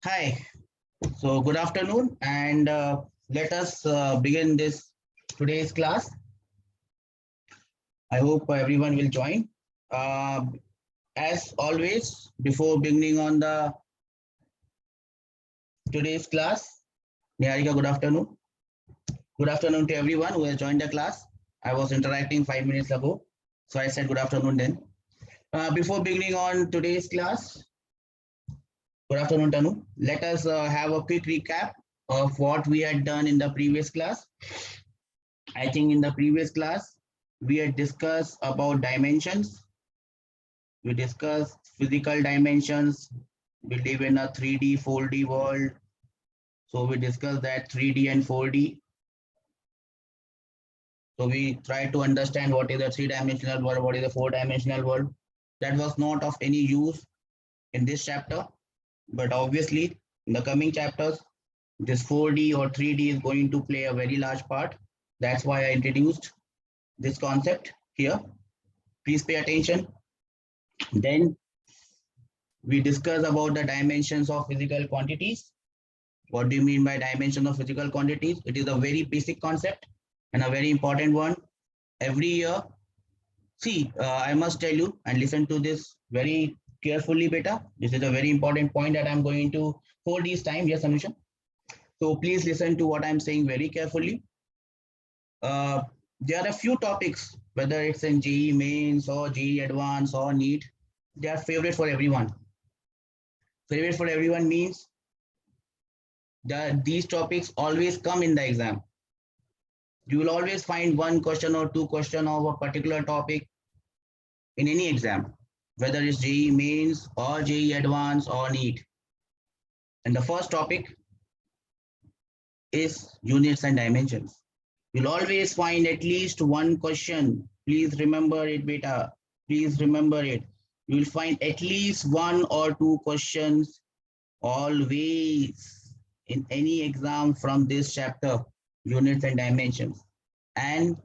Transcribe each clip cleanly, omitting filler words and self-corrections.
Hi, so good afternoon, and let us begin this today's class. I hope everyone will join. Uh, as always, before beginning on the today's class, Niharika, good afternoon. Good afternoon to everyone who has joined the class. I was interacting 5 minutes ago, so I said good afternoon then. Before beginning on today's class, good afternoon, Tanu. Let us have a quick recap of what we had done in the previous class. I think in the previous class, we had discussed about dimensions. We discussed physical dimensions. We live in a 3D, 4D world. So we discussed that 3D and 4D. So we tried to understand what is a three-dimensional world, what is a four-dimensional world. That was not of any use in this chapter. But obviously, in the coming chapters, this 4D or 3D is going to play a very large part. That's why I introduced this concept here. Please pay attention. Then we discuss about the dimensions of physical quantities. What do you mean by dimension of physical quantities? It is a very basic concept and a very important one. Every year, see, I must tell you and listen to this very carefully, beta. This is a very important point that I'm going to hold this time. Yes, Anusha. So please listen to what I'm saying very carefully. There are a few topics, whether it's in JEE mains or JEE advanced or NEET, they are favorite for everyone. Favorite for everyone means that these topics always come in the exam. You will always find one question or two question of a particular topic in any exam, whether it's JEE mains or JEE advanced or NEET. And the first topic is units and dimensions. You'll always find at least one question. Please remember it, beta. Please remember it. You will find at least one or two questions always in any exam from this chapter, units and dimensions. And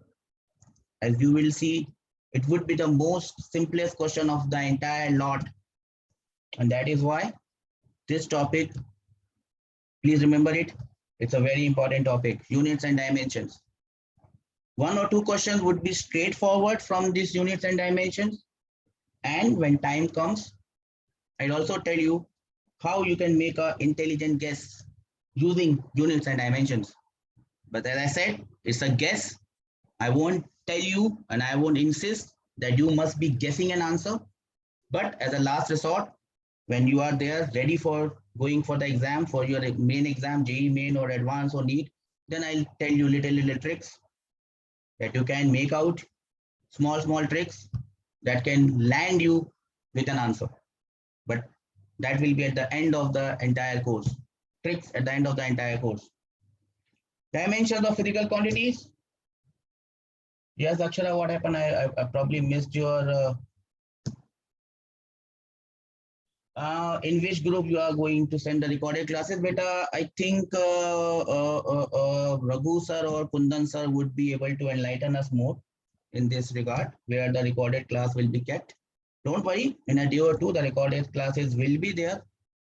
as you will see, it would be the most simplest question of the entire lot. And that is why this topic, please remember it, it's a very important topic, units and dimensions. One or two questions would be straightforward from these units and dimensions. And when time comes, I'll also tell you how you can make an intelligent guess using units and dimensions. But as I said, it's a guess. I won't tell you and I won't insist that you must be guessing an answer. But as a last resort, when you are there ready for going for the exam, for your main exam, JEE main or advanced or NEET, then I'll tell you little tricks that you can make out, small tricks that can land you with an answer. But that will be at the end of the entire course. Tricks at the end of the entire course. Dimensions of physical quantities. Yes, Akshara, what happened? I probably missed your. In which group you are going to send the recorded classes? Beta, I think Raghu sir or Kundan sir would be able to enlighten us more in this regard, where the recorded class will be kept. Don't worry, in a day or two, the recorded classes will be there.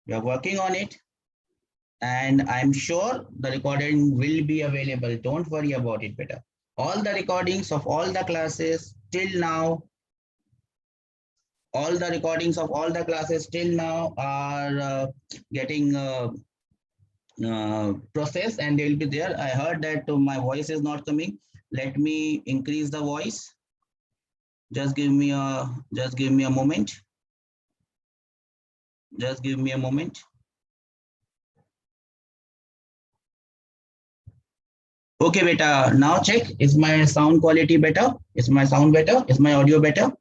We are working on it. And I'm sure the recording will be available. Don't worry about it, beta. All the recordings of all the classes till now, all the recordings of all the classes till now are getting processed and they will be there. I heard that my voice is not coming. Let me increase the voice. Just give me a moment. Just give me a moment. Okay, beta. Now check. Is my sound quality better? Is my sound better? Is my audio better?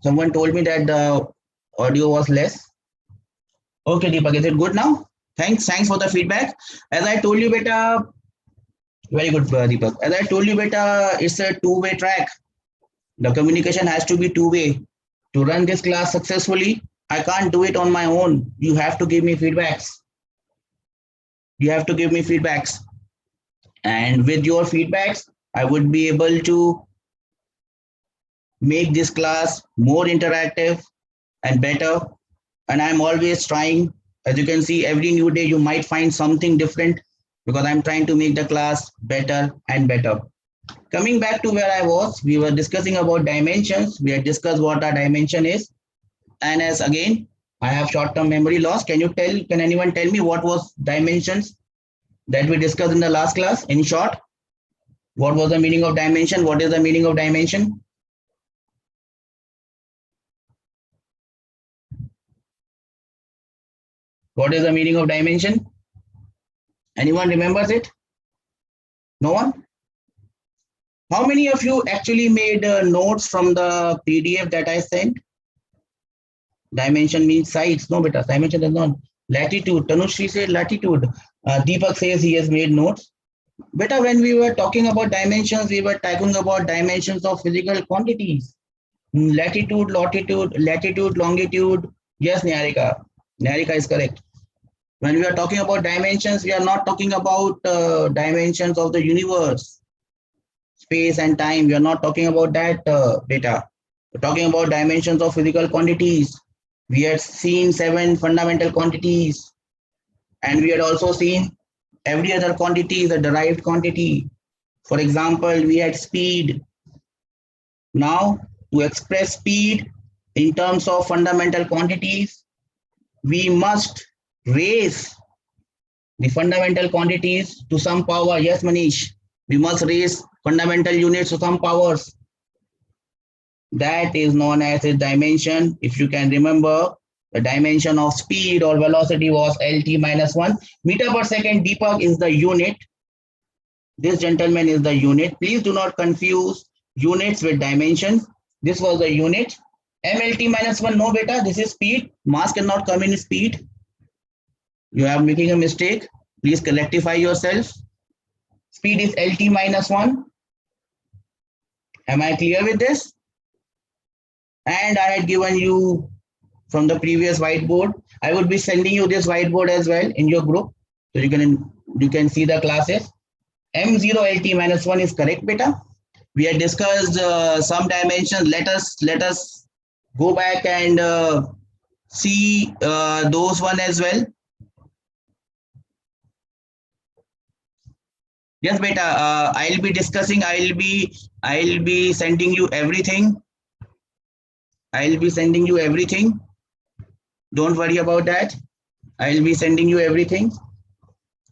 Someone told me that the audio was less. Okay, Deepak, is it good now? Thanks for the feedback. As I told you, beta, very good, Deepak. As I told you, beta, it's a two-way track. The communication has to be two-way. To run this class successfully, I can't do it on my own. You have to give me feedbacks. You have to give me feedbacks. And with your feedbacks, I would be able to make this class more interactive and better and I'm always trying. As you can see, every new day you might find something different because I'm trying to make the class better and better. Coming back to where I was, we were discussing about dimensions. We had discussed what a dimension is. And as again, I have short-term memory loss. Can anyone tell me what was dimensions that we discussed in the last class? In short, what was the meaning of dimension? What is the meaning of dimension? What is the meaning of dimension? Anyone remembers it? No one? How many of you actually made notes from the PDF that I sent? Dimension means sides. No, beta. Dimension does not. Latitude. Tanushri said latitude. Deepak says he has made notes. Beta, when we were talking about dimensions, we were talking about dimensions of physical quantities. Latitude, latitude, longitude. Yes, Niharika. Niharika is correct. When we are talking about dimensions, we are not talking about dimensions of the universe, space and time. We are not talking about that data. We're talking about dimensions of physical quantities. We had seen 7 fundamental quantities, and we had also seen every other quantity is a derived quantity. For example, we had speed. Now, to express speed in terms of fundamental quantities, we must raise the fundamental quantities to some power. Yes, Manish, we must raise fundamental units to some powers. That is known as a dimension. If you can remember, the dimension of speed or velocity was LT minus 1. Meter per second, Deepak, is the unit. This gentleman is the unit. Please do not confuse units with dimensions. This was the unit. MLT minus 1, no beta, this is speed. Mass cannot come in speed. You are making a mistake. Please rectify yourself. Speed is LT minus 1. Am I clear with this? And I had given you from the previous whiteboard. I would be sending you this whiteboard as well in your group. So you can see the classes. M0 LT minus 1 is correct, beta. We had discussed some dimensions. Let us go back and see those one as well. Yes, beta. I'll be discussing. I'll be sending you everything. I'll be sending you everything. Don't worry about that. I'll be sending you everything.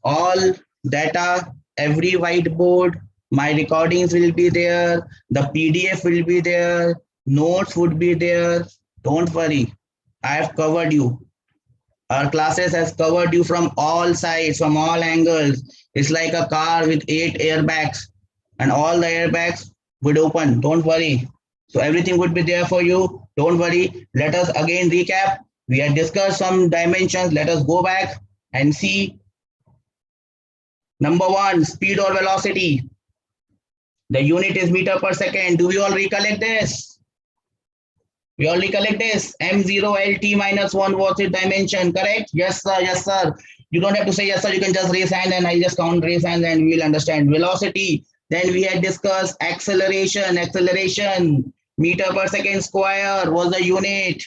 All data, every whiteboard, my recordings will be there. The PDF will be there. Notes would be there. Don't worry. I have covered you. Our classes has covered you from all sides, from all angles. It's like a car with 8 airbags, and all the airbags would open. Don't worry. So everything would be there for you. Don't worry. Let us again recap. We had discussed some dimensions. Let us go back and see. Number 1, speed or velocity. The unit is meter per second. Do we all recollect this? We all recollect this. M0 LT minus 1 was its dimension, correct? Yes, sir. Yes, sir. You don't have to say yes, sir. You can just raise hand and I'll just count raise hand and we'll understand. Velocity. Then we had discussed acceleration. Acceleration. Meter per second square was the unit.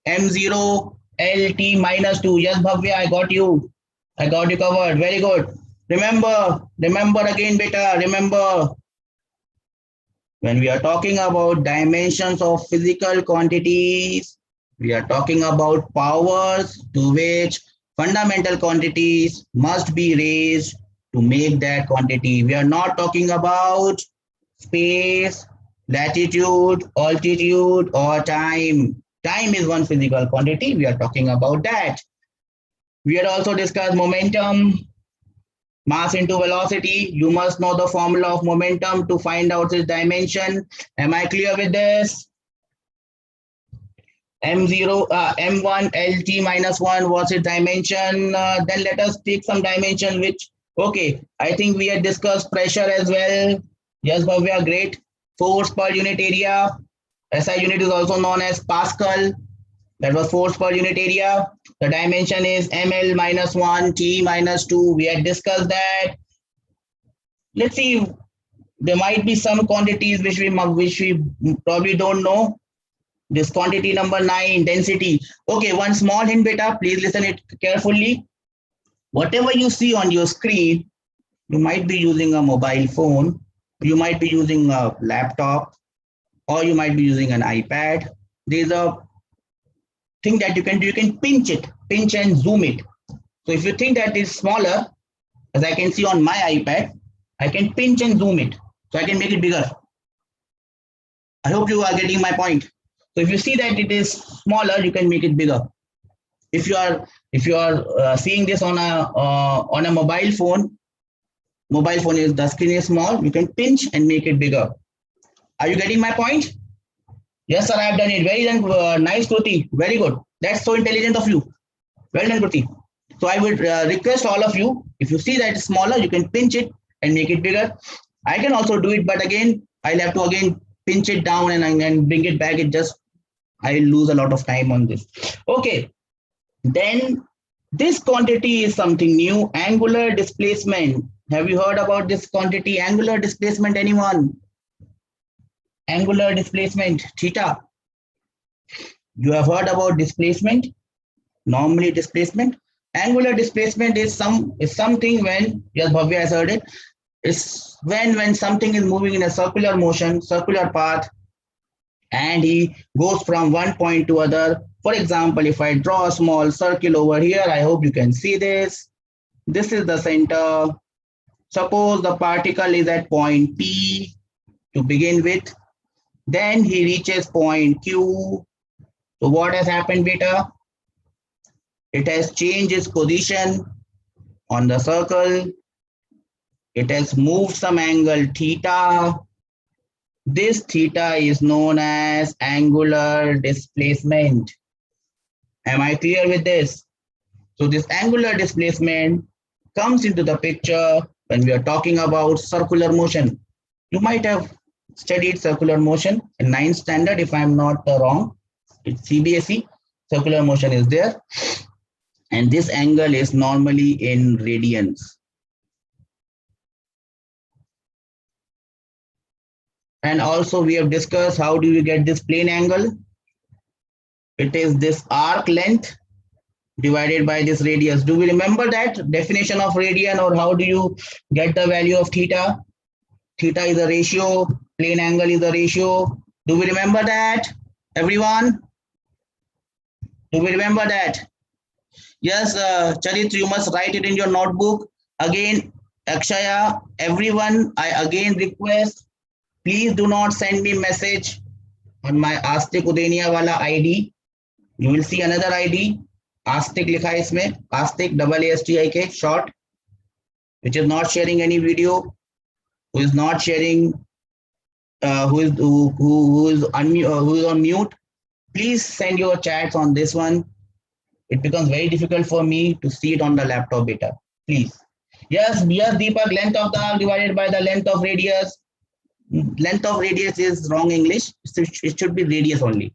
M0 LT minus 2. Yes, Bhavya, I got you. I got you covered. Very good. Remember again, beta. Remember. When we are talking about dimensions of physical quantities, we are talking about powers to which fundamental quantities must be raised to make that quantity. We are not talking about space, latitude, altitude, or time. Time is one physical quantity. We are talking about that. We had also discussed momentum, mass into velocity. You must know the formula of momentum to find out its dimension. Am I clear with this? M1 LT minus 1 was its dimension. Then let us take some dimension which, okay, I think we had discussed pressure as well. Yes, Bhavya, great. Force per unit area. SI unit is also known as Pascal. That was force per unit area. The dimension is ml minus 1, t minus 2. We had discussed that. Let's see, there might be some quantities which we probably don't know. This quantity number 9, density. Okay, one small hint, beta, please listen it carefully. Whatever you see on your screen, you might be using a mobile phone, you might be using a laptop, or you might be using an iPad. There's a thing that you can do, you can pinch and zoom it. So if you think that is smaller, as I can see on my iPad, I can pinch and zoom it. So I can make it bigger. I hope you are getting my point. So if you see that it is smaller, you can make it bigger. If you are seeing this on a mobile phone is the screen is small, you can pinch and make it bigger. Are you getting my point? Yes, sir, I have done it. Very nice, Kruti. Very good. That's so intelligent of you. Well done, Kruti. So I would request all of you, if you see that it's smaller, you can pinch it and make it bigger. I can also do it, but again, I'll have to again pinch it down and bring it back. I'll lose a lot of time on this. Okay, then this quantity is something new, angular displacement. Have you heard about this quantity, angular displacement, anyone? Angular displacement, theta. You have heard about displacement, normally displacement. Angular displacement is something when, yes, Bhavya has heard it, it's when something is moving in a circular motion, circular path, and he goes from one point to other. For example, if I draw a small circle over here, I hope you can see this. This is the center. Suppose the particle is at point P to begin with. Then he reaches point Q. So what has happened, beta? It has changed its position on the circle. It has moved some angle theta. This theta is known as angular displacement. Am I clear with this? So this angular displacement comes into the picture when we are talking about circular motion. You might have studied circular motion in 9th standard, if I'm not wrong. It's CBSE. Circular motion is there. And this angle is normally in radians. And also we have discussed how do you get this plane angle. It is this arc length divided by this radius. Do we remember that definition of radian, or how do you get the value of theta? Theta is a ratio, plane angle is a ratio. Do we remember that, everyone? Do we remember that? Yes, Charit, you must write it in your notebook. Again, Akshaya, everyone, I again request, please do not send me message on my Astik Udenia wala ID. You will see another ID. Astik likha hai isme, Astik AASTIK short, which is not sharing any video, who is not sharing, who is on mute. Please send your chats on this one. It becomes very difficult for me to see it on the laptop beta. Please. Yes, Deepak, length of the arc divided by the length of radius. Length of radius is wrong English. It should be radius only.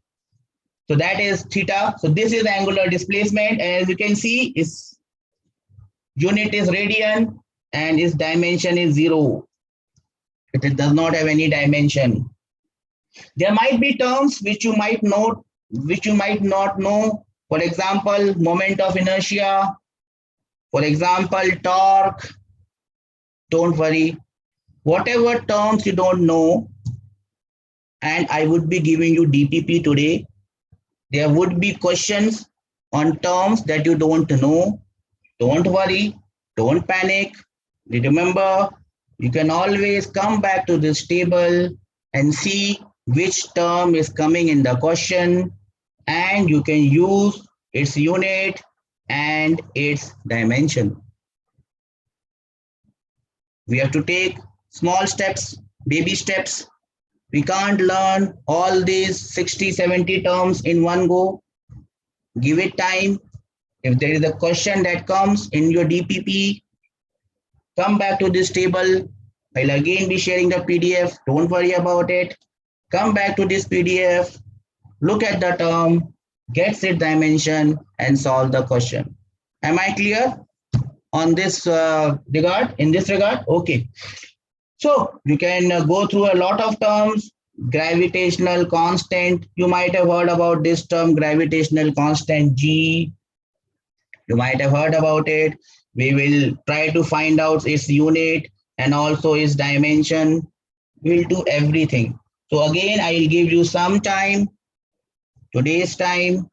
So that is theta. So this is angular displacement. And as you can see, its unit is radian and its dimension is 0. It does not have any dimension. There might be terms which you might know, which you might not know. For example, moment of inertia. For example, torque. Don't worry. Whatever terms you don't know, and I would be giving you DPP today, there would be questions on terms that you don't know. Don't worry. Don't panic. Remember, you can always come back to this table and see which term is coming in the question, and you can use its unit and its dimension. We have to take small steps, baby steps. We can't learn all these 60, 70 terms in one go. Give it time. If there is a question that comes in your DPP, come back to this table. I'll again be sharing the PDF. Don't worry about it. Come back to this PDF, look at the term, get its dimension, and solve the question. Am I clear on this regard? In this regard? Okay. So you can go through a lot of terms. Gravitational constant. You might have heard about this term, gravitational constant G. You might have heard about it. We will try to find out its unit and also its dimension. We'll do everything. So again, I'll give you some time, today's time,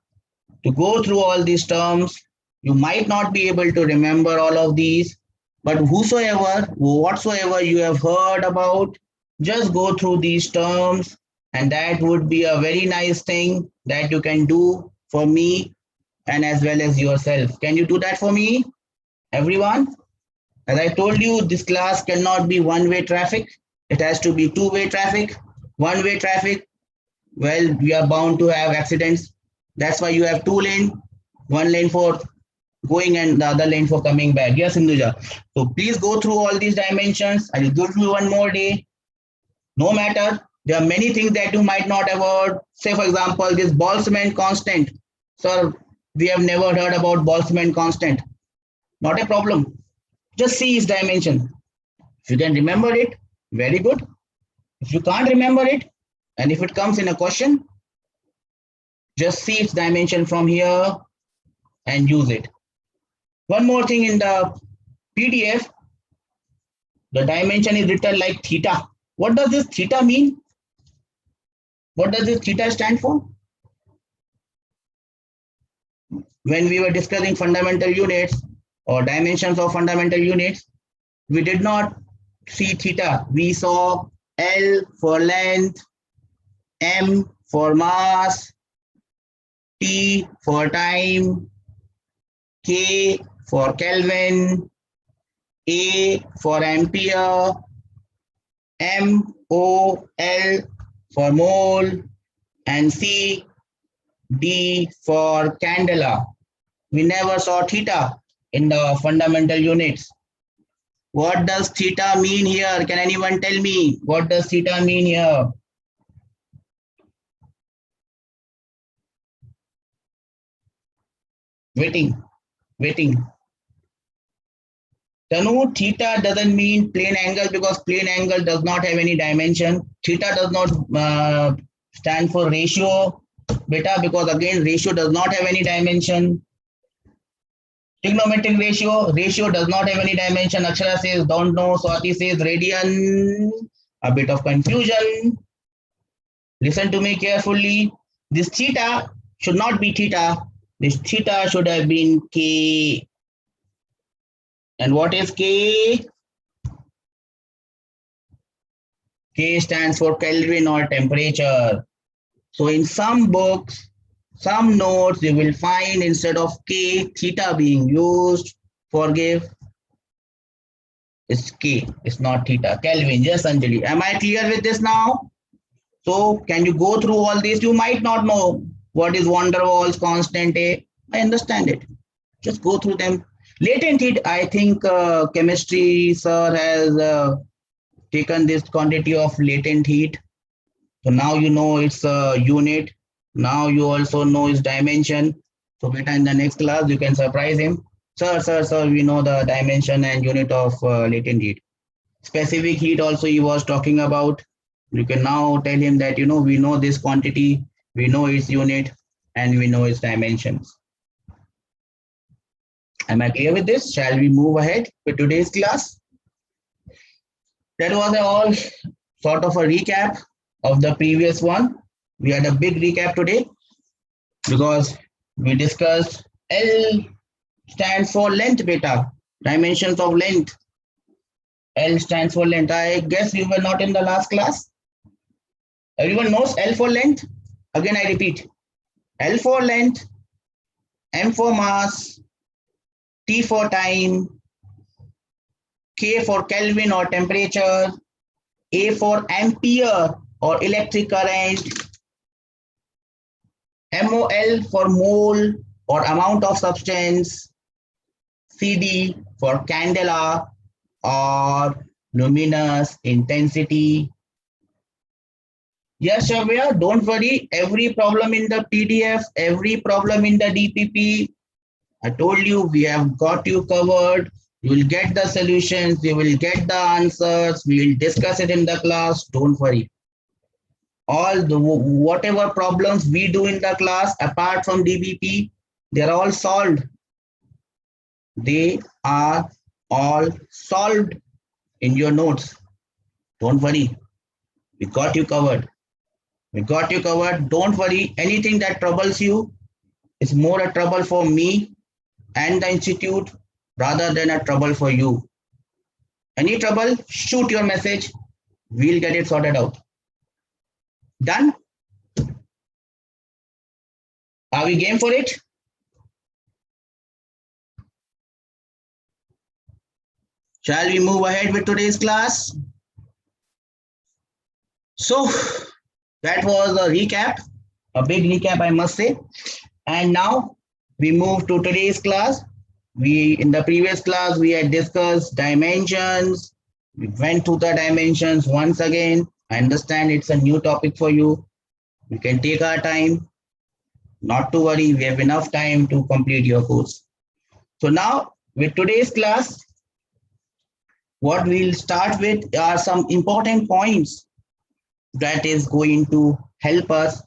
to go through all these terms. You might not be able to remember all of these, but whatsoever you have heard about, just go through these terms, and that would be a very nice thing that you can do for me and as well as yourself. Can you do that for me, everyone? As I told you, this class cannot be one-way traffic. It has to be two-way traffic. One-way traffic, well, we are bound to have accidents. That's why you have two lane, one lane for going and the other lane for coming back. Yes, Hinduja. So please go through all these dimensions. I will give you one more day. No matter, there are many things that you might not have heard. Say, for example, this Boltzmann constant. Sir, we have never heard about Boltzmann constant. Not a problem. Just see its dimension. If you can remember it, very good. If you can't remember it, and if it comes in a question, just see its dimension from here and use it. One more thing, in the PDF, the dimension is written like theta. What does this theta mean? What does this theta stand for? When we were discussing fundamental units or dimensions of fundamental units, we did not see theta. We saw L for length, M for mass, T for time, K for Kelvin, A for ampere, MOL for mole, and D for candela. We never saw theta in the fundamental units. What does theta mean here? Can anyone tell me what does theta mean here? Waiting. Tanu, theta doesn't mean plane angle because plane angle does not have any dimension. Theta does not stand for ratio, beta, because again ratio does not have any dimension. Trigonometric ratio does not have any dimension. Akshara says don't know. Swati says radian. A bit of confusion. Listen to me carefully. This theta should not be theta. This theta should have been K. And what is K? K stands for Kelvin or temperature. So in some books, some notes, you will find instead of K, theta being used. Forgive. It's K. It's not theta. Kelvin. Yes, Anjali. Am I clear with this now? So can you go through all this? You might not know what is van der Waals constant A. I understand it. Just go through them. Latent heat, I think chemistry sir has taken this quantity of latent heat. So now you know its unit. Now you also know its dimension. So beta, in the next class, you can surprise him. Sir, we know the dimension and unit of latent heat. Specific heat also he was talking about. You can now tell him that, you know, we know this quantity, we know its unit, and we know its dimensions. Am I clear with this? Shall we move ahead with today's class? That was all sort of a recap of the previous one. We had a big recap today because we discussed L stands for length, beta, dimensions of length. L stands for length. I guess you were not in the last class. Everyone knows L for length. Again, I repeat, L for length, M for mass, T for time, K for Kelvin or temperature, A for ampere or electric current, MOL for mole or amount of substance, CD for candela or luminous intensity. Yes, Shavya, don't worry. Every problem in the PDF, every problem in the DPP, I told you we have got you covered. You will get the solutions, you will get the answers, we will discuss it in the class. Don't worry. all the whatever problems we do in the class apart from DBP, they're all solved. They are all solved in your notes. Don't worry, we got you covered. We got you covered. Don't worry. Anything that troubles you is more a trouble for me and the institute rather than a trouble for you. Any trouble, shoot your message. We'll get it sorted out. Done? Are we game for it? Shall we move ahead with today's class? So that was a recap, a big recap, I must say. And now we move to today's class. In the previous class, we had discussed dimensions. We went through the dimensions once again. I understand it's a new topic for you. We can take our time. Not to worry, we have enough time to complete your course. So now with today's class, what we'll start with are some important points that is going to help us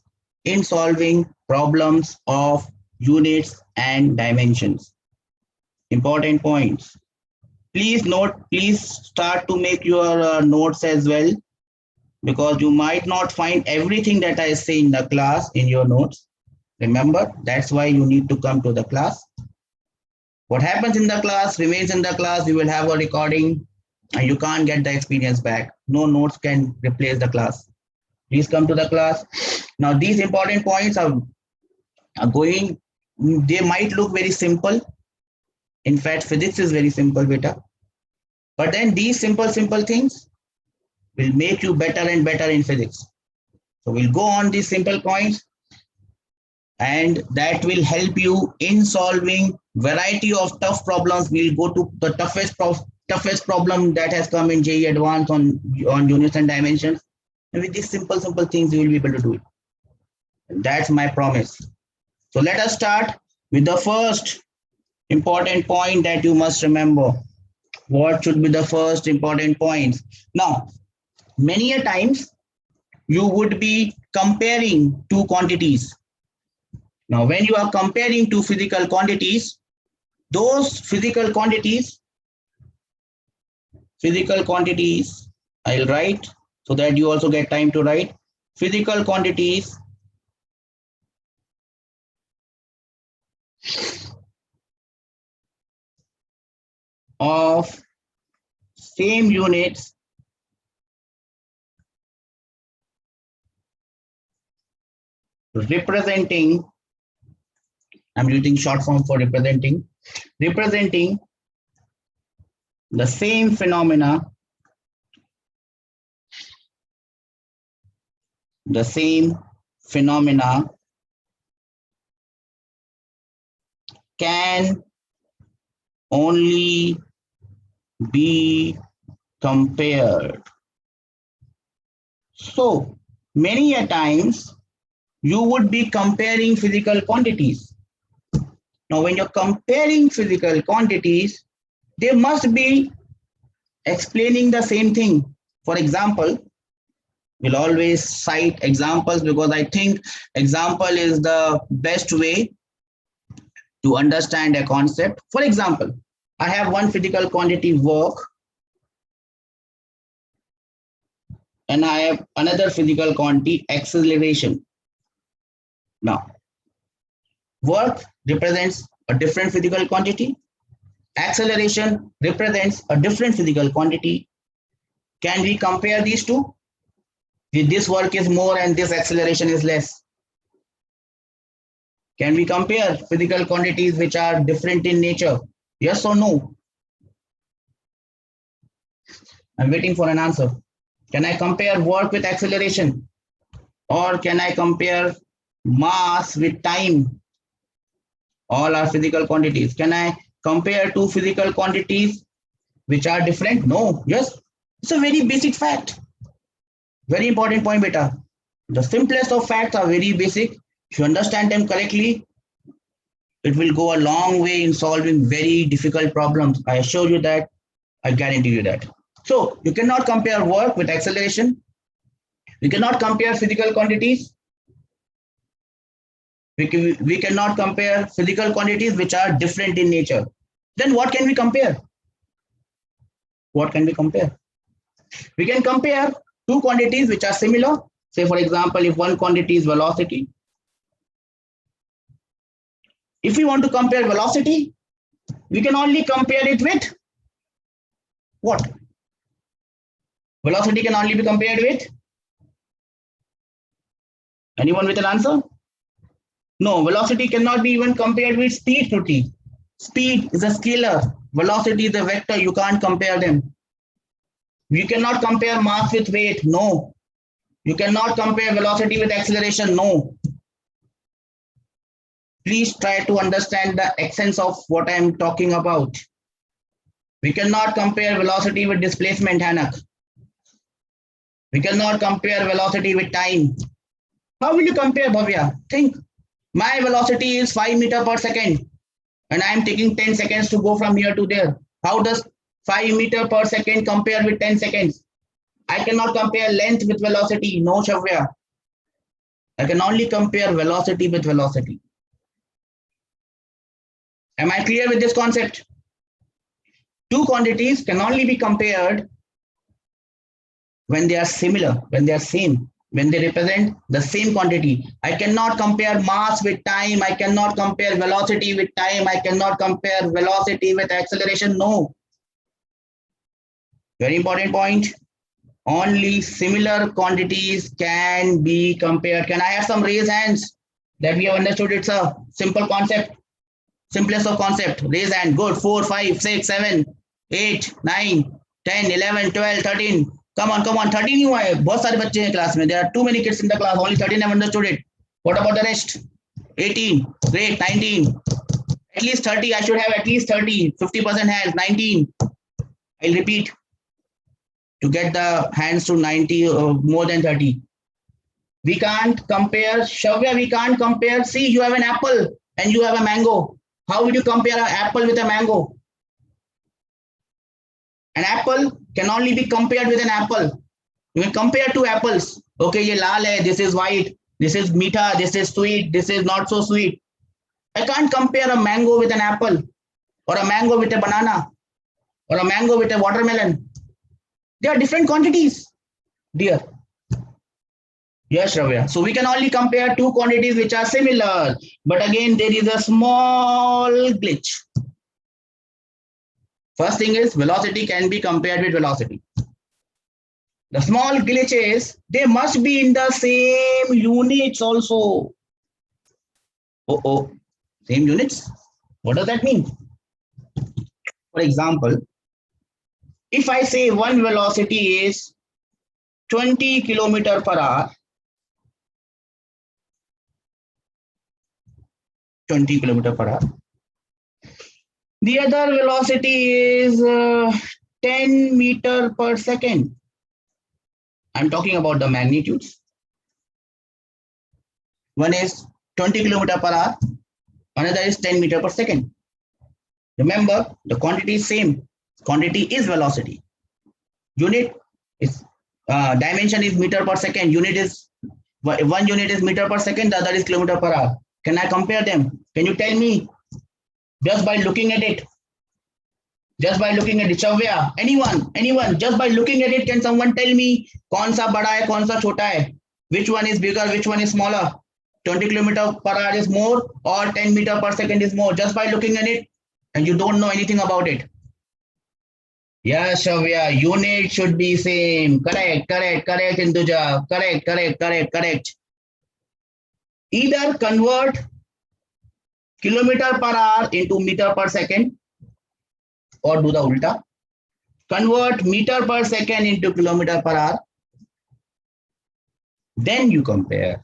in solving problems of units and dimensions. Important points. Please note, please start to make your notes as well, because you might not find everything that I say in the class in your notes. Remember, that's why you need to come to the class. What happens in the class remains in the class. You will have a recording and you can't get the experience back. No notes can replace the class. Please come to the class. Now, these important points are going, they might look very simple. In fact, physics is very simple, beta. But then these simple things will make you better and better in physics. So we'll go on these simple points, and that will help you in solving variety of tough problems. We'll go to the toughest problem that has come in JEE Advanced on units and dimensions. And with these simple things, you will be able to do it. And that's my promise. So let us start with the first important point that you must remember. What should be the first important points? Now, many a times you would be comparing two quantities. Now, when you are comparing two physical quantities, those physical quantities, I'll write so that you also get time to write. Physical quantities of same units representing, I'm using short form for representing the same phenomena can only be compared. So many a times you would be comparing physical quantities. Now, when you're comparing physical quantities, they must be explaining the same thing. For example, we'll always cite examples because I think example is the best way to understand a concept. For example, I have one physical quantity work and I have another physical quantity acceleration. Now, work represents a different physical quantity. Acceleration represents a different physical quantity. Can we compare these two? This work is more and this acceleration is less. Can we compare physical quantities which are different in nature? Yes or no? I'm waiting for an answer. Can I compare work with acceleration? Or can I compare mass with time? All are physical quantities. Can I compare two physical quantities which are different? No. Yes. It's a very basic fact. Very important point, beta. The simplest of facts are very basic. If you understand them correctly, it will go a long way in solving very difficult problems. I assure you that. I guarantee you that. So you cannot compare work with acceleration. We cannot compare physical quantities. We cannot compare physical quantities which are different in nature. Then what can we compare? What can we compare? We can compare two quantities which are similar. Say, for example, if one quantity is velocity. If we want to compare velocity, we can only compare it with what? Velocity can only be compared with? Anyone with an answer? No, velocity cannot be even compared with speed, Shruti. Speed is a scalar. Velocity is a vector. You can't compare them. You cannot compare mass with weight. No. You cannot compare velocity with acceleration. No. Please try to understand the essence of what I am talking about. We cannot compare velocity with displacement, Hanak. We cannot compare velocity with time. How will you compare, Bhavya? Think. My velocity is 5 meters per second and I am taking 10 seconds to go from here to there. How does 5 meters per second compare with 10 seconds? I cannot compare length with velocity. No, Shavya. I can only compare velocity with velocity. Am I clear with this concept? Two quantities can only be compared when they are similar, when they are same, when they represent the same quantity. I cannot compare mass with time. I cannot compare velocity with time. I cannot compare velocity with acceleration. No. Very important point. Only similar quantities can be compared. Can I have some raised hands that we have understood? It's a simple concept. Simplest of concept. Raise hand. Good. 4, 5, 6, 7, 8, 9, 10, 11, 12, 13. Come on, come on. 13 you are. बहुत सारे बच्चे हैं class में. There are too many kids in the class. Only 13 have understood it. What about the rest? 18. Great. 19. At least 30. I should have at least 30. 50% hands. 19. I'll repeat to get the hands to 90 or more than 30. We can't compare. Shavya, we can't compare. See, you have an apple and you have a mango. How would you compare an apple with a mango? An apple can only be compared with an apple. You can compare two apples. Okay, ye lal hai, this is white, this is meetha, this is sweet, this is not so sweet. I can't compare a mango with an apple, or a mango with a banana, or a mango with a watermelon. They are different quantities, dear. Yes, Ravya. So we can only compare two quantities which are similar. But again, there is a small glitch. First thing is velocity can be compared with velocity. The small glitch is they must be in the same units also. Oh, same units? What does that mean? For example, if I say one velocity is 20 kilometers per hour, 20 kilometers per hour. The other velocity is 10 meters per second. I'm talking about the magnitudes. One is 20 kilometers per hour. Another is 10 meters per second. Remember, the quantity is same. Quantity is velocity. Unit is dimension is meter per second. Unit is one unit is meter per second. The other is kilometer per hour. Can I compare them? Can you tell me just by looking at it? Just by looking at it, Shavya, anyone, just by looking at it, can someone tell me कौन सा बड़ा है, कौन सा छोटा है? Which one is bigger, which one is smaller? 20 kilometers per hour is more or 10 meters per second is more? Just by looking at it, and you don't know anything about it. Yes, Shavya, unit should be same. Correct, Induja. Correct. Either convert kilometer per hour into meter per second or do the ulta. Convert meter per second into kilometer per hour. Then you compare.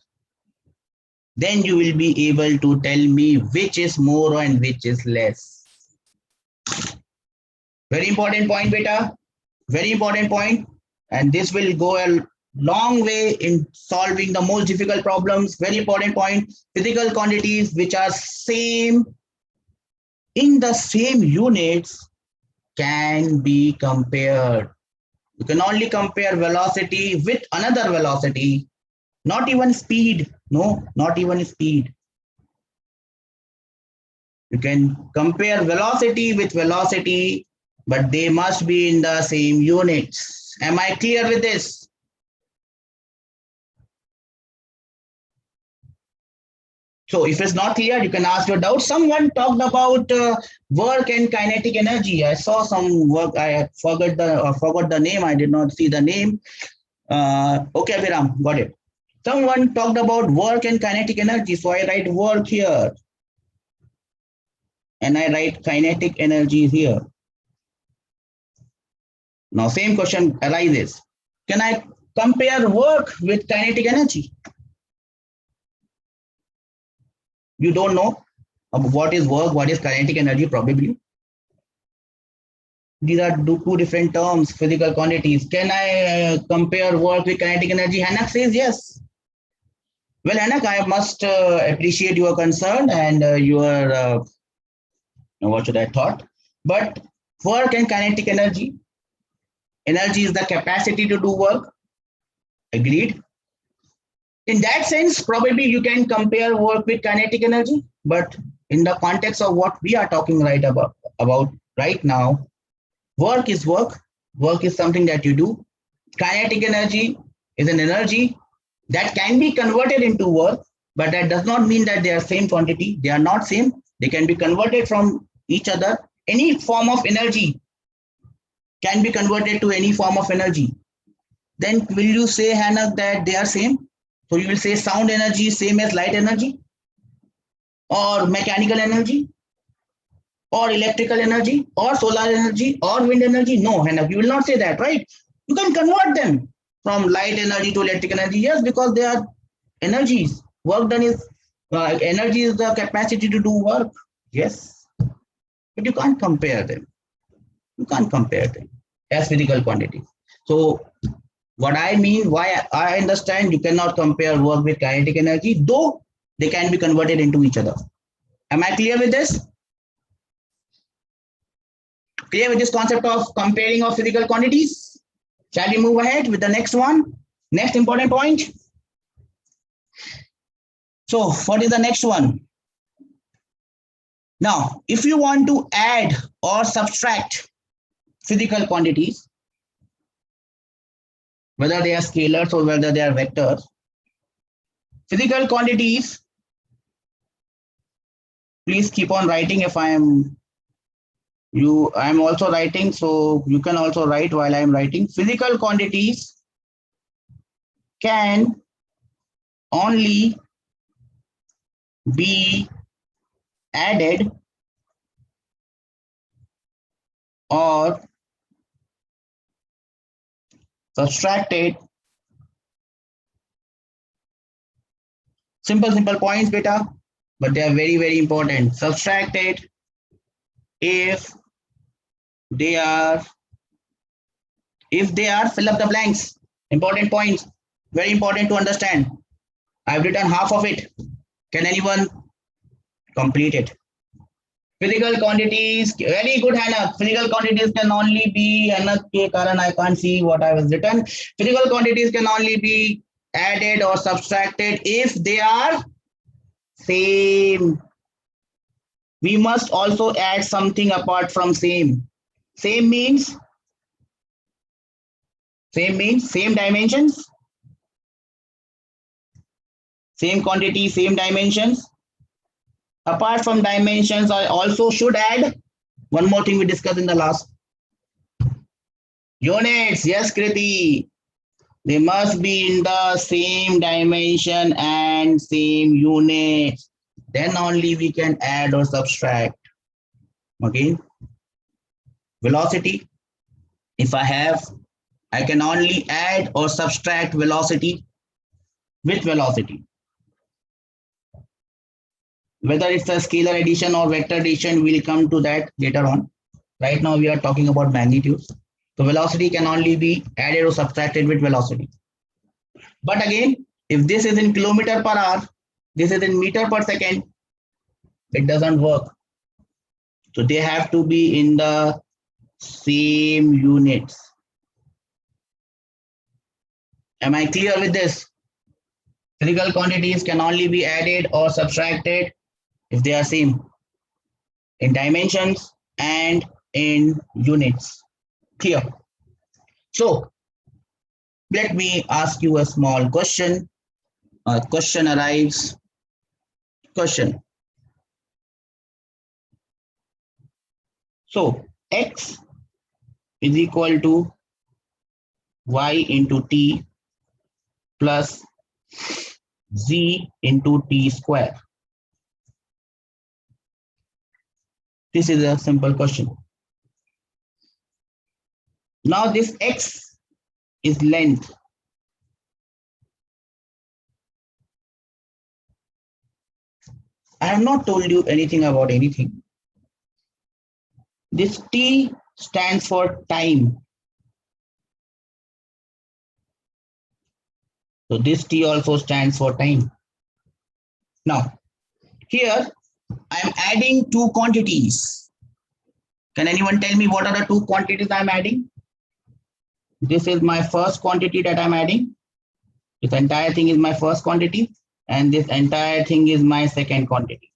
Then you will be able to tell me which is more and which is less. Very important point, beta. Very important point. And this will go a long way in solving the most difficult problems. Very important point. Physical quantities which are same in the same units can be compared. You can only compare velocity with another velocity, not even speed. No, not even speed. You can compare velocity with velocity, but they must be in the same units. Am I clear with this? So if it's not clear, you can ask your doubt. Someone talked about work and kinetic energy. I saw some work. I forgot the name. I did not see the name. Okay, Abhiram, got it. Someone talked about work and kinetic energy. So I write work here. And I write kinetic energy here. Now same question arises. Can I compare work with kinetic energy? You don't know what is work, what is kinetic energy probably. These are two different terms, physical quantities. Can I compare work with kinetic energy? Hanak says yes. Well, Hanak, I must appreciate your concern and your, what should I thought? But work and kinetic energy. Energy is the capacity to do work. Agreed. In that sense, probably you can compare work with kinetic energy, but in the context of what we are talking about right now, work is work. Work is something that you do. Kinetic energy is an energy that can be converted into work, but that does not mean that they are same quantity. They are not same. They can be converted from each other. Any form of energy can be converted to any form of energy. Then will you say, Hannah, that they are same? So you will say sound energy is same as light energy, or mechanical energy, or electrical energy, or solar energy, or wind energy? No, Hannah, you will not say that, right? You can convert them from light energy to electrical energy. Yes, because they are energies. Work done is energy is the capacity to do work. Yes, but you can't compare them. You can't compare them as physical quantities. So what I mean, why I understand you cannot compare work with kinetic energy, though they can be converted into each other. Am I clear with this? Clear with this concept of comparing of physical quantities? Shall we move ahead with the next one? Next important point. So what is the next one? Now, if you want to add or subtract physical quantities, whether they are scalars or whether they are vectors, physical quantities, please keep on writing. If I'm also writing, so you can also write while I'm writing. Physical quantities can only be added or subtracted. Simple points, beta, but they are very important. Subtracted if they are fill up the blanks. Important points, very important to understand. I've written half of it. Can anyone complete it? Physical quantities, very good, Hannah. Physical quantities can only be, Hannah ke karan I can't see what I was written. Physical quantities can only be added or subtracted if they are same. We must also add something apart from same. Same means same dimensions, same quantity, same dimensions. Apart from dimensions, I also should add one more thing we discussed in the last. Units, yes, Kriti. They must be in the same dimension and same units. Then only we can add or subtract. Okay. Velocity. If I can only add or subtract velocity with velocity. Whether it's a scalar addition or vector addition, we'll come to that later on. Right now, we are talking about magnitudes. So velocity can only be added or subtracted with velocity. But again, if this is in kilometer per hour, this is in meter per second, it doesn't work. So they have to be in the same units. Am I clear with this? Physical quantities can only be added or subtracted if they are same in dimensions and in units. Clear? So let me ask you a small question. A question arrives. Question. So x is equal to y into t plus z into t square. This is a simple question. Now this x is length. I have not told you anything about anything. This t stands for time. So this t also stands for time. Now, here I am adding two quantities. Can anyone tell me what are the two quantities I am adding? This is my first quantity that I'm adding. This entire thing is my first quantity, and this entire thing is my second quantity.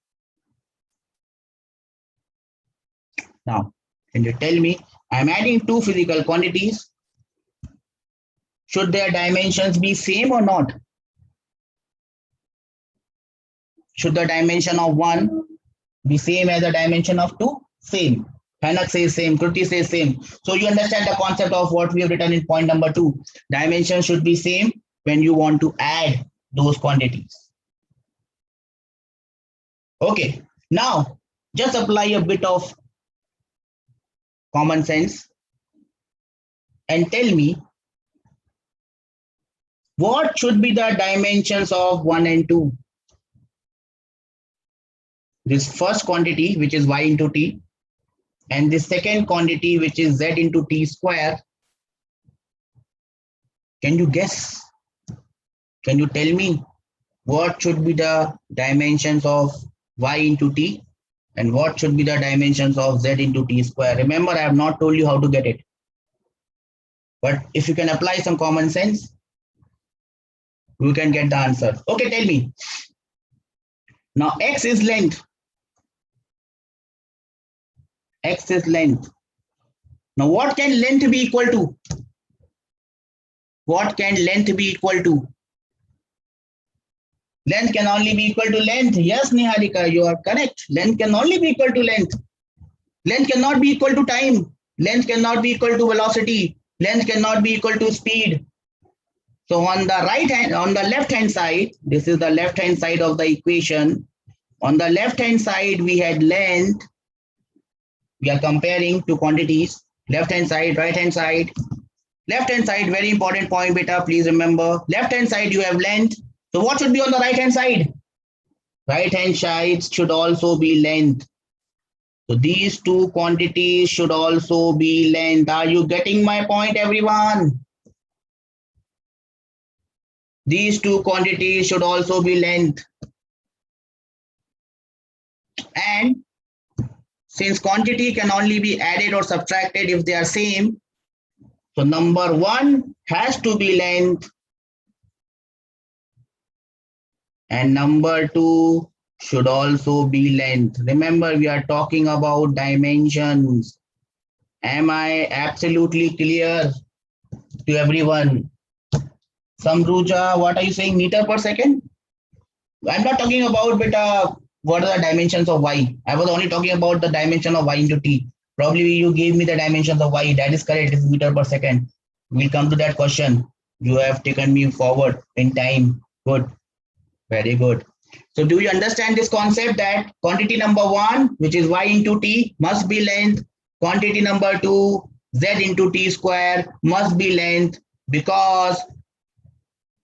Now, can you tell me, I'm adding two physical quantities. Should their dimensions be same or not? Should the dimension of one be same as the dimension of two? Same. Hanak says same, Kruti says same. So you understand the concept of what we have written in point number 2. Dimension should be same when you want to add those quantities. Okay, now just apply a bit of common sense and tell me what should be the dimensions of 1 and 2. This first quantity, which is y into t, and the second quantity, which is z into t square. Can you guess? Can you tell me what should be the dimensions of y into t and what should be the dimensions of z into t square? Remember, I have not told you how to get it. But if you can apply some common sense, you can get the answer. Okay, tell me. Now, x is length. X is length. Now, what can length be equal to? What can length be equal to? Length can only be equal to length. Yes, Niharika, you are correct. Length can only be equal to length. Length cannot be equal to time. Length cannot be equal to velocity. Length cannot be equal to speed. So on the right hand, on the left hand side, this is the left hand side of the equation. On the left hand side, we had length. We are comparing two quantities. Left hand side, right hand side. Left hand side, very important point, beta. Please remember. Left hand side, you have length. So what should be on the right hand side? Right hand side should also be length. So these two quantities should also be length. Are you getting my point, everyone? These two quantities should also be length. And since quantity can only be added or subtracted if they are same, so number 1 has to be length and number 2 should also be length. Remember, we are talking about dimensions. Am I absolutely clear to everyone? Samruja, what are you saying? Meter per second? I'm not talking about beta, what are the dimensions of y. I was only talking about the dimension of y into t. Probably you gave me the dimensions of y. That is correct. It's meter per second. We'll come to that question. You have taken me forward in time. Good. Very good. So do you understand this concept that quantity number 1, which is y into t, must be length. Quantity number 2, z into t square, must be length, because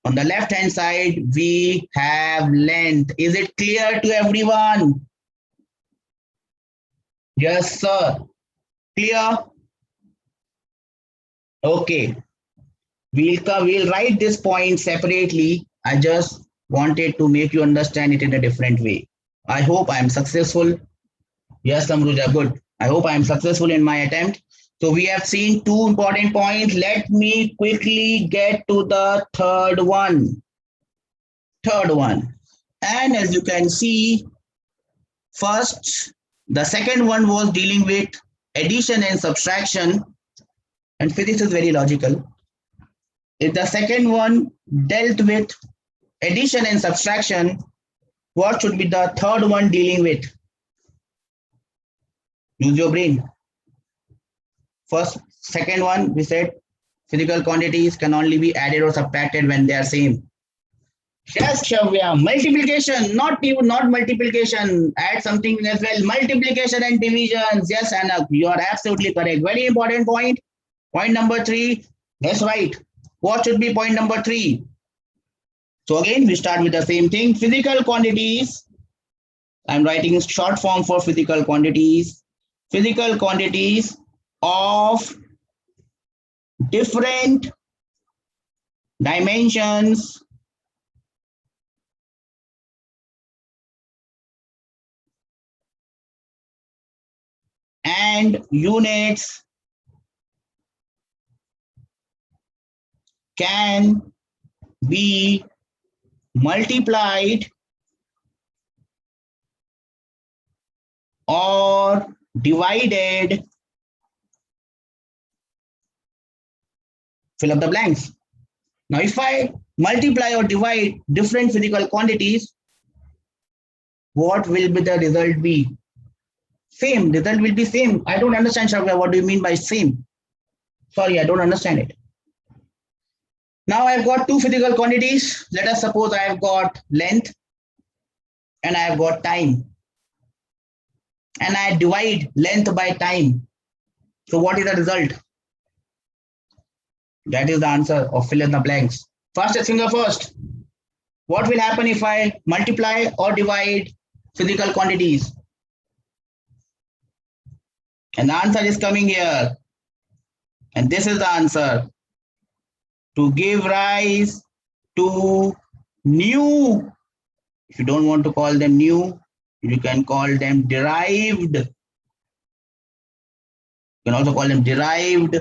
on the left hand side, we have length. Is it clear to everyone? Yes, sir. Clear? Okay. We'll write this point separately. I just wanted to make you understand it in a different way. I hope I am successful. Yes, Samruja, good. I hope I am successful in my attempt. So we have seen two important points. Let me quickly get to the third one. Third one. And as you can see, first, the second one was dealing with addition and subtraction, and physics is very logical. If the second one dealt with addition and subtraction, what should be the third one dealing with? Use your brain. First, second one, we said physical quantities can only be added or subtracted when they are same. Yes, Shavya, multiplication, not multiplication. Add something as well. Multiplication and divisions. Yes, Anak, you are absolutely correct. Very important point. Point number 3. That's right. What should be point number 3? So again, we start with the same thing. Physical quantities. I'm writing in short form for physical quantities. Physical quantities of different dimensions and units can be multiplied or divided. Fill up the blanks. Now, if I multiply or divide different physical quantities, what will be the result be? Same. Result will be same. I don't understand, Shavya. What do you mean by same? Sorry, I don't understand it. Now I've got two physical quantities. Let us suppose I've got length and I've got time. And I divide length by time. So what is the result? That is the answer of fill in the blanks. Fastest finger first. What will happen if I multiply or divide physical quantities? And the answer is coming here. And this is the answer. To give rise to new, if you don't want to call them new, you can call them derived. You can also call them derived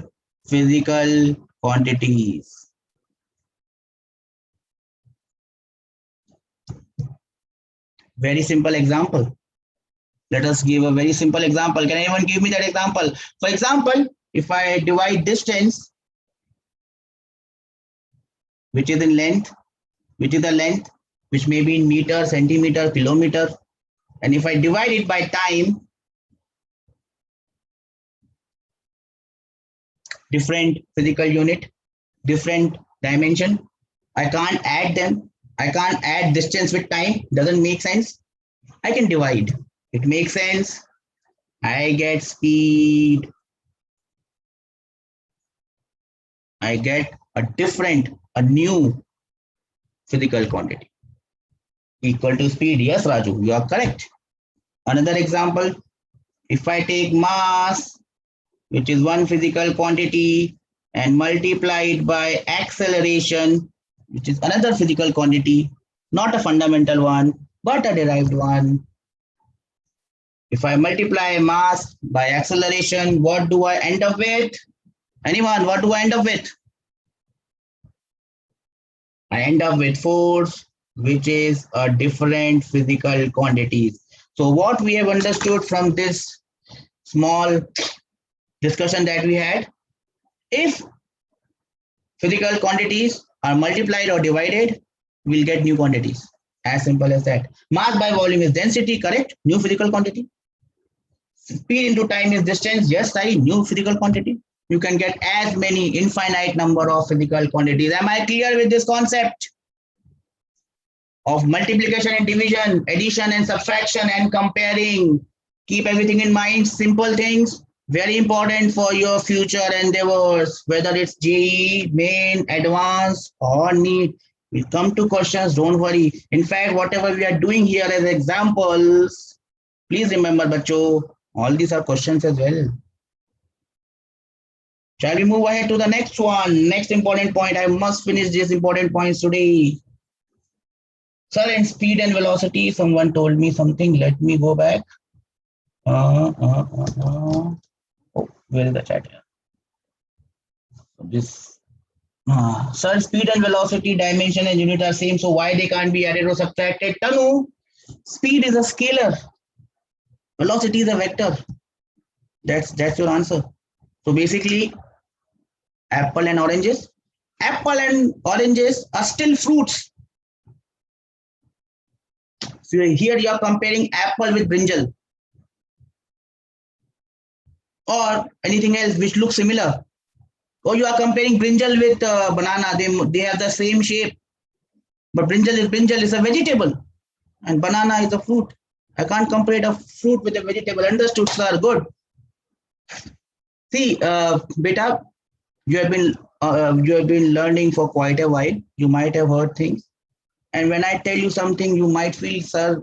physical quantities. Very simple example. Let us give a very simple example. Can anyone give me that example? For example, if I divide distance, which is in length, which is the length, which may be in meter, centimeter, kilometer, and if I divide it by time, different physical unit, different dimension, I can't add them. I can't add distance with time. Doesn't make sense. I can divide. It makes sense. I get speed. I get a new physical quantity equal to speed. Yes, Raju, you are correct. Another example, if I take mass, which is one physical quantity, and multiply it by acceleration, which is another physical quantity, not a fundamental one, but a derived one. If I multiply mass by acceleration, what do I end up with? Anyone, what do I end up with? I end up with force, which is a different physical quantities. So what we have understood from this small discussion that we had, if physical quantities are multiplied or divided, we'll get new quantities. As simple as that. Mass by volume is density, correct? New physical quantity. Speed into time is distance. Yes, I new physical quantity. You can get as many infinite number of physical quantities. Am I clear with this concept of multiplication and division, addition and subtraction and comparing? Keep everything in mind. Simple things, very important for your future endeavors, whether it's JEE, main, advanced or NEET. We'll come to questions, don't worry. In fact, whatever we are doing here as examples, please remember, bacho, all these are questions as well. Shall we move ahead to the next one? Next important point. I must finish these important points today. Sir, in speed and velocity, someone told me something. Let me go back. Oh, where is the chat here? This sir, speed and velocity, dimension and unit are same. So why they can't be added or subtracted? Tanu, speed is a scalar. Velocity is a vector. That's your answer. So basically, apple and oranges. Apple and oranges are still fruits. So here you are comparing apple with brinjal or anything else which looks similar. Or you are comparing brinjal with banana. They have the same shape. But brinjal is a vegetable and banana is a fruit. I can't compare a fruit with a vegetable. Understood, sir? Good. See, beta, you have been learning for quite a while. You might have heard things, and when I tell you something, you might feel, sir,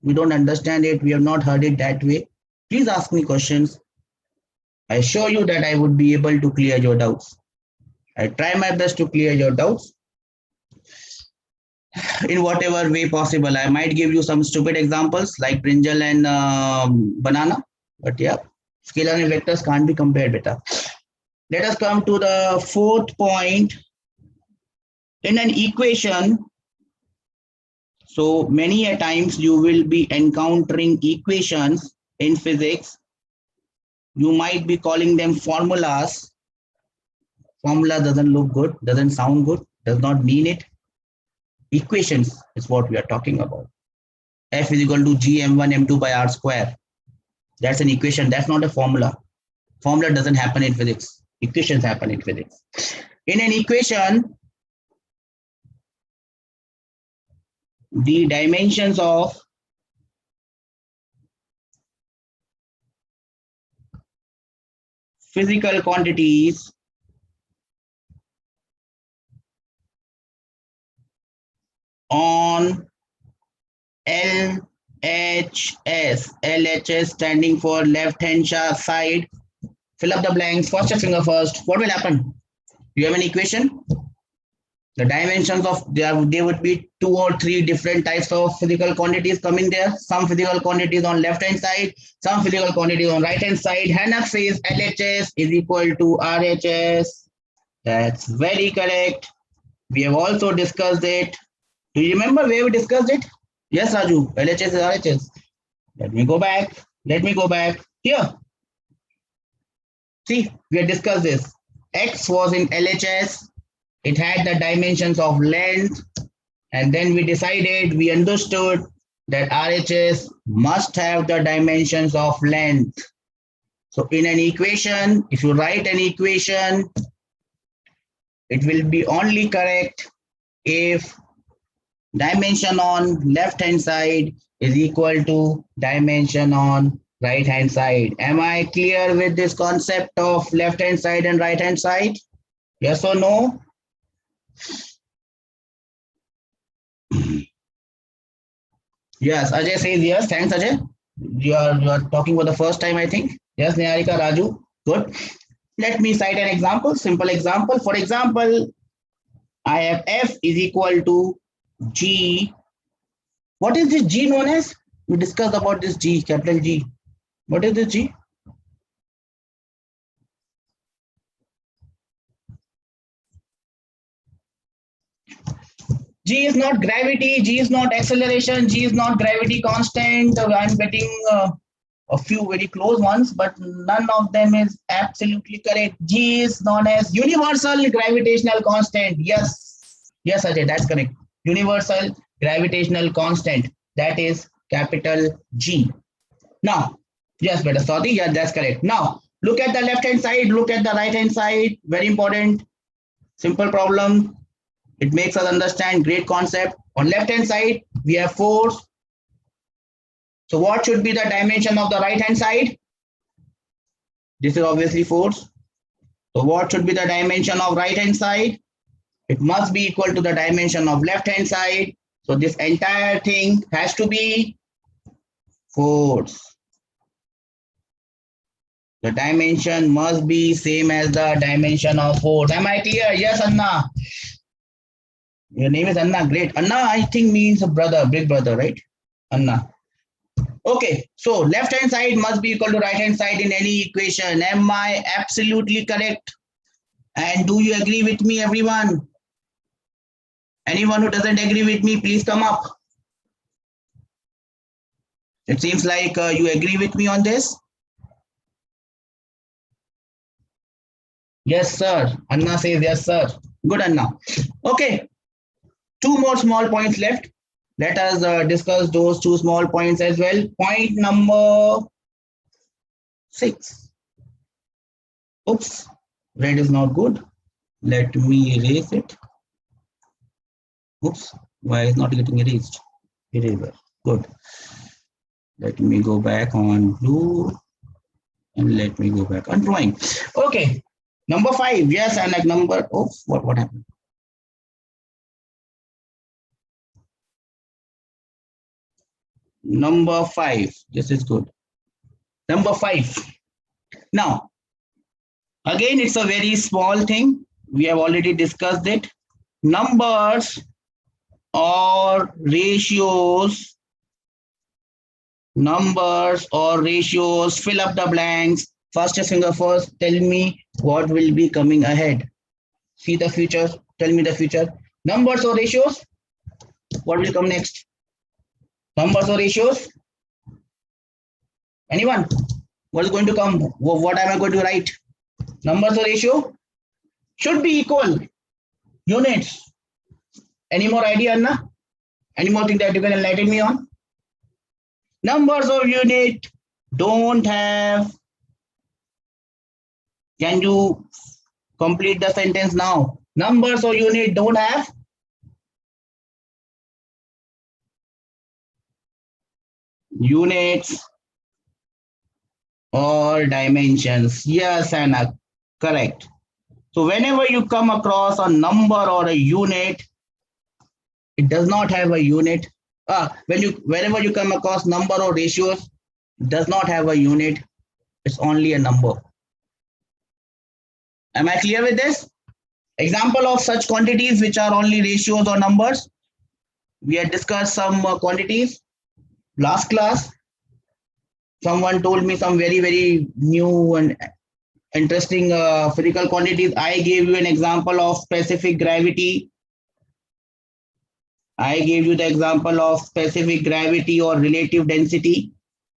we don't understand it. We have not heard it that way. Please ask me questions. I assure you that I would be able to clear your doubts. I try my best to clear your doubts in whatever way possible. I might give you some stupid examples like brinjal and banana, but yeah, scalar and vectors can't be compared, beta. Let us come to the fourth point. In an equation, so many a times you will be encountering equations in physics. You might be calling them formulas. Formula doesn't look good, doesn't sound good, does not mean it. Equations is what we are talking about. F is equal to G m1 m2 by r square. That's an equation. That's not a formula. Formula doesn't happen in physics. Equations happen in physics. In an equation, the dimensions of physical quantities on LHS. LHS standing for left hand side. Fill up the blanks. First your finger first. What will happen? You have an equation. The dimensions of there would be 2 or 3 different types of physical quantities coming there. Some physical quantities on left hand side, some physical quantities on right hand side. Hanaf says LHS is equal to RHS. That's very correct. We have also discussed it. Do you remember where we discussed it? Yes, Raju. LHS is RHS. Let me go back. Here. See, we have discussed this. X was in LHS. It had the dimensions of length. And then we understood that RHS must have the dimensions of length. So in an equation, if you write an equation, it will be only correct if dimension on left hand side is equal to dimension on right hand side. Am I clear with this concept of left hand side and right hand side? Yes or no? Yes, Ajay says yes. Thanks, Ajay. You are talking for the first time, I think. Yes, Niharika, Raju. Good. Let me cite an example, simple example. For example, I have F is equal to G. What is this G known as? We discussed about this G, capital G. What is this G? G is not gravity, G is not acceleration, G is not gravity constant. I'm getting a few very close ones, but none of them is absolutely correct. G is known as universal gravitational constant. Yes, yes, Ajay, that's correct. Universal gravitational constant. That is capital G. Now, yes, better sorry. Yeah, that's correct. Now, look at the left hand side, look at the right hand side. Very important. Simple problem. It makes us understand great concept. On left hand side, we have force. So what should be the dimension of the right hand side? This is obviously force. So what should be the dimension of right hand side? It must be equal to the dimension of left hand side. So this entire thing has to be force. The dimension must be same as the dimension of force. Am I clear? Yes, Anna. Your name is Anna. Great. Anna, I think means a brother, big brother, right? Anna. Okay, so left hand side must be equal to right hand side in any equation. Am I absolutely correct? And do you agree with me, everyone? Anyone who doesn't agree with me, please come up. It seems like you agree with me on this. Yes, sir. Anna says yes, sir. Good, Anna. Okay, two more small points left. Let us discuss those two small points as well. Point number 6. Oops, red is not good. Let me erase it. Oops, why is not getting erased? Eraser. Good. Let me go back on blue and let me go back on drawing. Okay, number 5. Yes, and like number. Oh, what happened? Number 5. This is good. Number 5. Now, again, it's a very small thing. We have already discussed it. Numbers or ratios, fill up the blanks. Fastest finger first, tell me what will be coming ahead. See the future, tell me the future. Numbers or ratios, what will come next? Numbers or ratios? Anyone? What is going to come? What am I going to write? Numbers or ratio? Should be equal. Units. Any more idea, Anna? Any more thing that you can enlighten me on? Numbers or unit don't have. Can you complete the sentence now? Numbers or unit don't have. Units or dimensions. Yes, Anna, correct. So whenever you come across a number or a unit, it does not have a unit. Whenever you come across number or ratios, does not have a unit. It's only a number. Am I clear with this? Example of such quantities which are only ratios or numbers. We had discussed some quantities last class. Someone told me some very new and interesting physical quantities. I gave you an example of specific gravity. I gave you the example of specific gravity or relative density.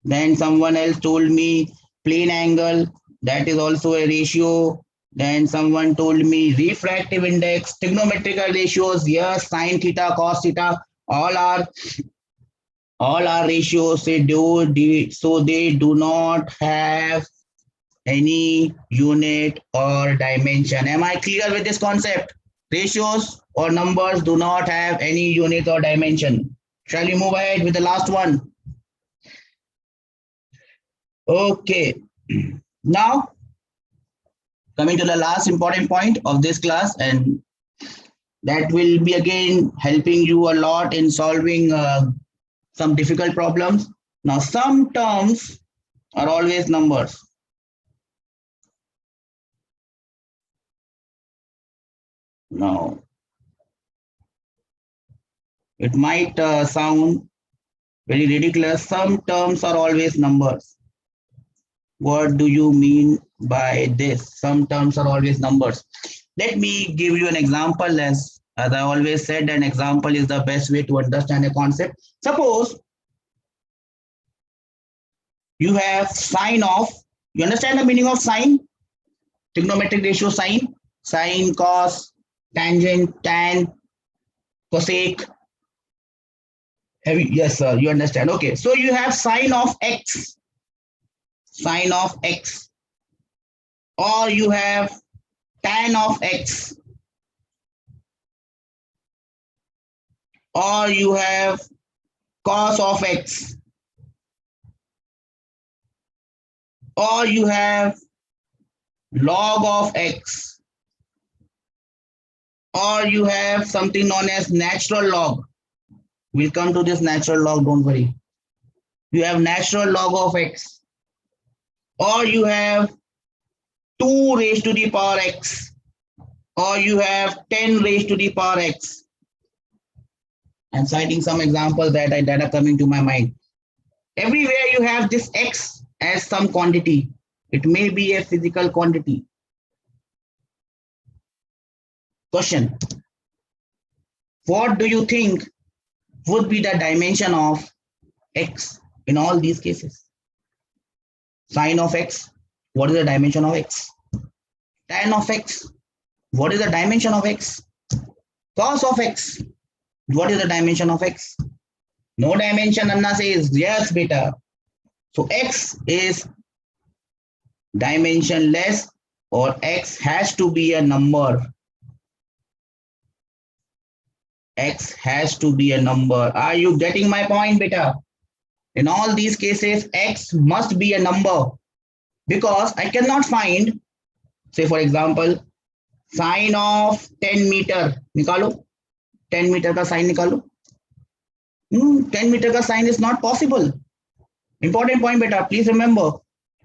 Then someone else told me plane angle. That is also a ratio. Then someone told me refractive index, trigonometrical ratios. Yes, sine theta, cos theta, all are ratios. So they do not have any unit or dimension. Am I clear with this concept? Ratios or numbers do not have any unit or dimension. Shall we move ahead with the last one? Okay. Now, coming to the last important point of this class, and that will be again helping you a lot in solving some difficult problems. Now, some terms are always numbers. Now, it might sound very ridiculous. Some terms are always numbers. What do you mean by this? Some terms are always numbers. Let me give you an example. As I always said, an example is the best way to understand a concept. Suppose you have sine of, you understand the meaning of sine? Trigonometric ratio sine, sine, cos, tangent, tan, cosec. Yes, sir, you understand. Okay, so you have sine of x, or you have tan of x, or you have cos of x, or you have log of x, or you have something known as natural log. We'll come to this natural log, don't worry. You have natural log of x, or you have 2 raised to the power x, or you have 10 raised to the power x. I'm citing some examples that are coming to my mind. Everywhere you have this x as some quantity. It may be a physical quantity. Question. What do you think would be the dimension of x in all these cases? Sine of x, what is the dimension of x? Tan of x, what is the dimension of x? Cos of x, what is the dimension of x? No dimension, Anna says, yes, beta. So x is dimensionless, or x has to be a number. X has to be a number. Are you getting my point, beta? In all these cases, x must be a number, because I cannot find, say for example, sine of 10 meter. Nikalo. 10 meter ka sine nikalo. 10 meter ka sine is not possible. Important point, beta. Please remember,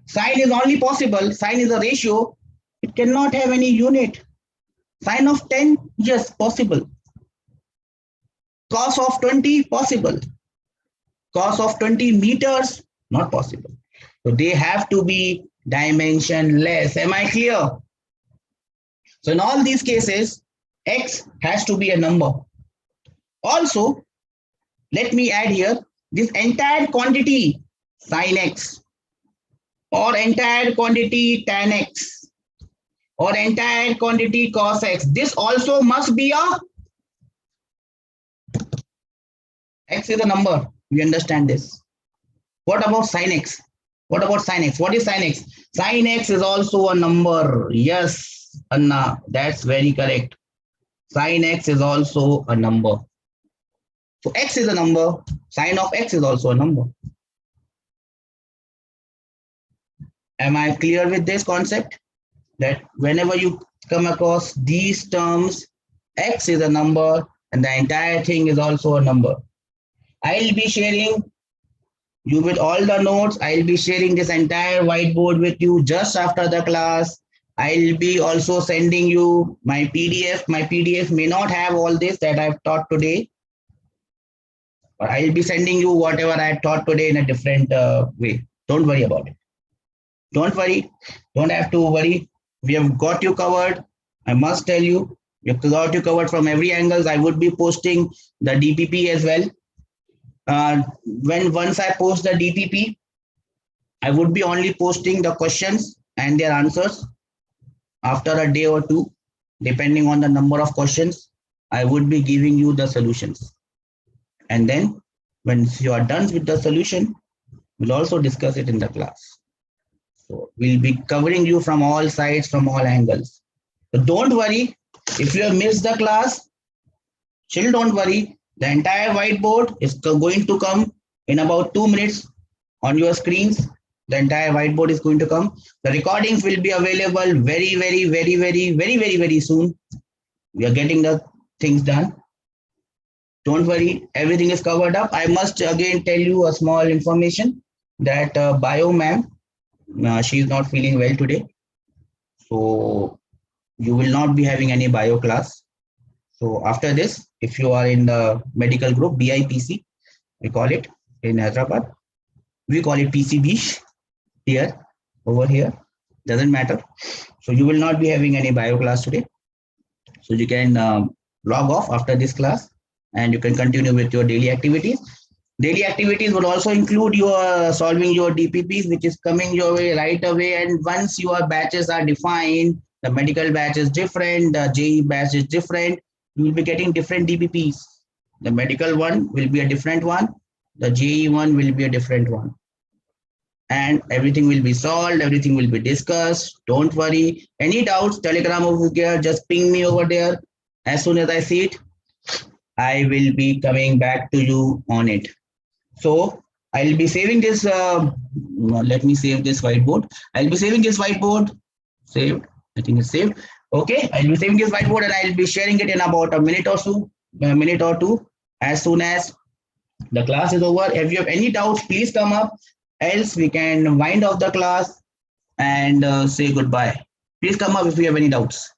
sine is only possible. Sine is a ratio. It cannot have any unit. Sine of 10, yes, possible. Cos of 20, possible. Cos of 20 meters, not possible. So they have to be dimensionless. Am I clear? So in all these cases, x has to be a number. Also, let me add here this entire quantity sin x, or entire quantity tan x, or entire quantity cos x. This also must be a, x is a number. We understand this. What about sin x? What about sin x? What is sin x? Sin x is also a number. Yes, Anna, that's very correct. Sin x is also a number. So x is a number. Sin of x is also a number. Am I clear with this concept? That whenever you come across these terms, x is a number and the entire thing is also a number. I'll be sharing you with all the notes. I'll be sharing this entire whiteboard with you just after the class. I'll be also sending you my PDF. My PDF may not have all this that I've taught today, but I'll be sending you whatever I taught today in a different way. Don't worry about it. Don't worry. Don't have to worry. We have got you covered. I must tell you, we have got you covered from every angle. I would be posting the DPP as well. Once I post the DPP, I would be only posting the questions and their answers. After a day or two, depending on the number of questions, I would be giving you the solutions. And then when you are done with the solution, we'll also discuss it in the class. So we'll be covering you from all sides, from all angles. So don't worry, if you have missed the class, still don't worry. The entire whiteboard is going to come in about 2 minutes on your screens. The entire whiteboard is going to come. The recordings will be available very soon. We are getting the things done. Don't worry, everything is covered up. I must again tell you a small information that bio ma'am, she is not feeling well today. So you will not be having any bio class. So after this, if you are in the medical group, BIPC, we call it in Hyderabad, we call it PCB here, over here, doesn't matter. So you will not be having any bio class today. So you can log off after this class and you can continue with your daily activities. Daily activities will also include your solving your DPPs, which is coming your way right away. And once your batches are defined, the medical batch is different, the JE batch is different, you will be getting different DPPs. The medical one will be a different one. The JE one will be a different one. And everything will be solved. Everything will be discussed. Don't worry. Any doubts, Telegram over here, just ping me over there. As soon as I see it, I will be coming back to you on it. So I'll be saving this. Let me save this whiteboard. I'll be saving this whiteboard. Saved. I think it's saved. Okay, I'll be saving this whiteboard and I'll be sharing it in about a minute or so, as soon as the class is over. If you have any doubts, please come up. Else we can wind off the class and say goodbye. Please come up if you have any doubts.